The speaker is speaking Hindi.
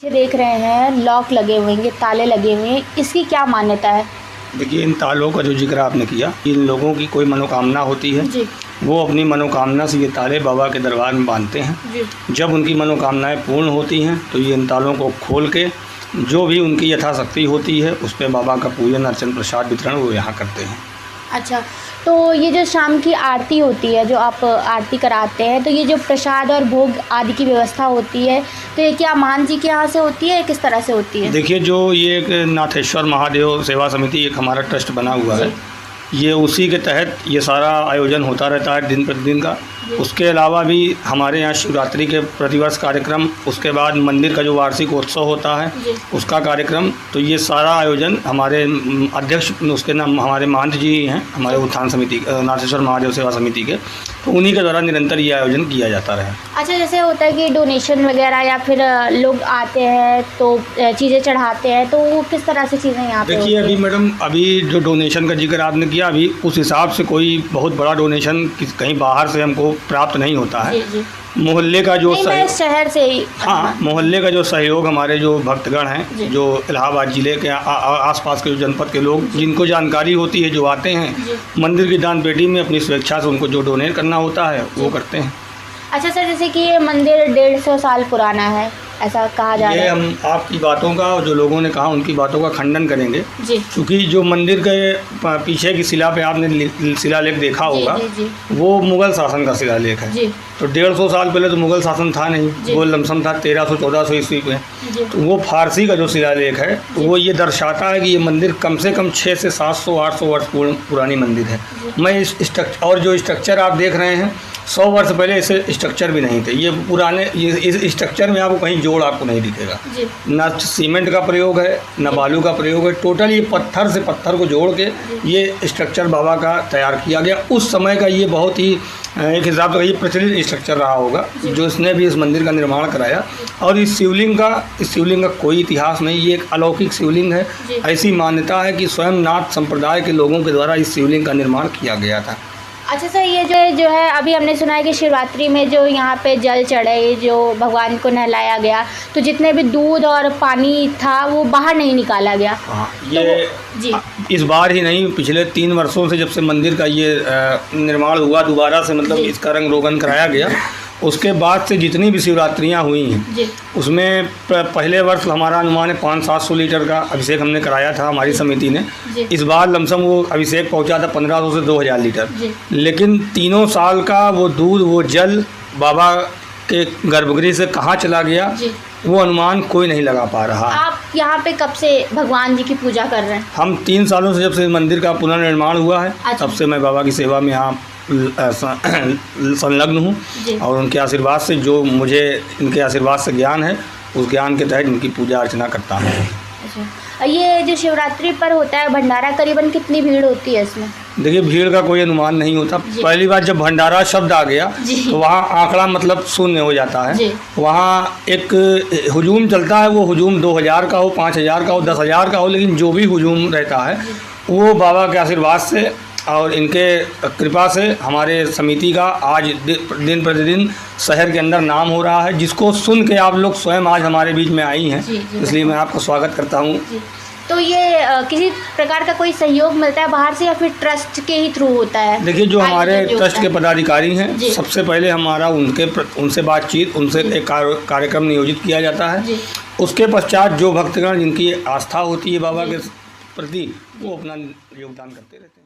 ये देख रहे हैं लॉक लगे हुए हैं, ताले लगे हुए हैं, इसकी क्या मान्यता है? देखिए, इन तालों का जो जिक्र आपने किया, इन लोगों की कोई मनोकामना होती है जी। वो अपनी मनोकामना से ये ताले बाबा के दरबार में बांधते हैं जी। जब उनकी मनोकामनाएं पूर्ण होती हैं तो ये इन तालों को खोल के जो भी उनकी यथाशक्ति होती है उस पर बाबा का पूजन अर्चन प्रसाद वितरण वो यहाँ करते हैं। अच्छा, तो ये जो शाम की आरती होती है, जो आप आरती कराते हैं, तो ये जो प्रसाद और भोग आदि की व्यवस्था होती है, तो ये क्या मान जी के यहाँ से होती है, किस तरह से होती है? देखिए, जो ये एक नाथेश्वर महादेव सेवा समिति एक हमारा ट्रस्ट बना हुआ है, ये उसी के तहत ये सारा आयोजन होता रहता है दिन प्रतिदिन का। उसके अलावा भी हमारे यहाँ शिवरात्रि के प्रतिवर्ष कार्यक्रम, उसके बाद मंदिर का जो वार्षिक उत्सव होता है उसका कार्यक्रम, तो ये सारा आयोजन हमारे अध्यक्ष उसके नाम हमारे महंत जी हैं, हमारे उत्थान समिति नाथेश्वर महादेव सेवा समिति के, तो उन्हीं के द्वारा निरंतर ये आयोजन किया जाता रहे। अच्छा, जैसे होता है कि डोनेशन वगैरह या फिर लोग आते हैं तो चीज़ें चढ़ाते हैं, तो वो किस तरह से चीज़ें यहाँ पे? देखिए, अभी मैडम, अभी जो डोनेशन का जिक्र आपने किया, अभी उस हिसाब से कोई बहुत बड़ा डोनेशन कहीं बाहर से हमको प्राप्त नहीं होता है। जी। मोहल्ले का जो शहर से ही, हाँ, मोहल्ले का जो सहयोग, हमारे जो भक्तगण हैं, जो इलाहाबाद ज़िले के आसपास के जो जनपद के लोग जिनको जानकारी होती है, जो आते हैं मंदिर की दान पेटी में अपनी स्वेच्छा से उनको जो डोनेट करना होता है वो करते हैं। अच्छा सर, जैसे कि ये मंदिर 150 साल पुराना है, ऐसा कहा जा रहा है। ये हम आपकी बातों का, जो लोगों ने कहा उनकी बातों का खंडन करेंगे जी, क्योंकि जो मंदिर के पीछे की शिला पे आपने शिलालेख देखा होगा, जी। वो मुग़ल शासन का शिलालेख है जी। तो 150 साल पहले तो मुग़ल शासन था नहीं, वो लमसम था 1300-1400 ईस्वी में। तो वो फारसी का जो शिलालेख है वो ये दर्शाता है कि ये मंदिर कम से कम 600 से 700-800 वर्ष पुरानी मंदिर है। मैं इस स्ट्रक्चर, और जो स्ट्रक्चर आप देख रहे हैं 100 वर्ष पहले ऐसे स्ट्रक्चर भी नहीं थे। ये पुराने, इस स्ट्रक्चर में आपको कहीं जोड़ आपको नहीं दिखेगा, ना सीमेंट का प्रयोग है ना बालू का प्रयोग है, टोटल ये पत्थर से पत्थर को जोड़ के ये स्ट्रक्चर बाबा का तैयार किया गया। उस समय का ये बहुत ही एक हिसाब से ये प्रचलित स्ट्रक्चर रहा होगा जो इसने भी इस मंदिर का निर्माण कराया। और इस शिवलिंग का कोई इतिहास नहीं, ये एक अलौकिक शिवलिंग है। ऐसी मान्यता है कि स्वयं नाथ संप्रदाय के लोगों के द्वारा इस शिवलिंग का निर्माण किया गया था। अच्छा सर, ये जो है अभी हमने सुना है कि शिवरात्रि में जो यहाँ पे जल चढ़े, जो भगवान को नहलाया गया, तो जितने भी दूध और पानी था वो बाहर नहीं निकाला गया। हाँ, ये जी, इस बार ही नहीं, पिछले 3 वर्षों से जब से मंदिर का ये निर्माण हुआ दोबारा से, मतलब इसका रंग रोगन कराया गया, उसके बाद से जितनी भी शिवरात्रियाँ हुई हैं उसमें पहले वर्ष हमारा अनुमान है 500-700 लीटर का अभिषेक हमने कराया था हमारी समिति ने। इस बार लमसम वो अभिषेक पहुंचा था 1500 से 2000 लीटर। लेकिन 3 साल का वो दूध, वो जल बाबा के गर्भगृह से कहाँ चला गया वो अनुमान कोई नहीं लगा पा रहा। आप यहाँ पे कब से भगवान जी की पूजा कर रहे हैं? हम 3 सालों से, जब से मंदिर का पुनर्निर्माण हुआ है तब से मैं बाबा की सेवा में यहाँ संलग्न हूँ और उनके आशीर्वाद से, जो मुझे इनके आशीर्वाद से ज्ञान है, उस ज्ञान के तहत इनकी पूजा अर्चना करता हूँ। अच्छा, ये जो शिवरात्रि पर होता है भंडारा, करीबन कितनी भीड़ होती है इसमें? देखिए, भीड़ का कोई अनुमान नहीं होता। पहली बार जब भंडारा शब्द आ गया तो वहाँ आंकड़ा मतलब शून्य हो जाता है। वहाँ एक हुजूम चलता है, वो हुजूम 2000 का हो, 5000 का हो, 10,000 का हो, लेकिन जो भी हुजूम रहता है वो बाबा के आशीर्वाद से और इनके कृपा से हमारे समिति का आज दिन प्रतिदिन शहर के अंदर नाम हो रहा है, जिसको सुन के आप लोग स्वयं आज हमारे बीच में आई हैं। इसलिए मैं आपका स्वागत करता हूँ। तो ये किसी प्रकार का कोई सहयोग मिलता है बाहर से या फिर ट्रस्ट के ही थ्रू होता है? देखिए, जो हमारे ट्रस्ट के पदाधिकारी हैं, सबसे पहले हमारा उनसे बातचीत, उनसे एक कार्यक्रम नियोजित किया जाता है। उसके पश्चात जो भक्तगण जिनकी आस्था होती है बाबा के प्रति, वो अपना योगदान करते रहते हैं।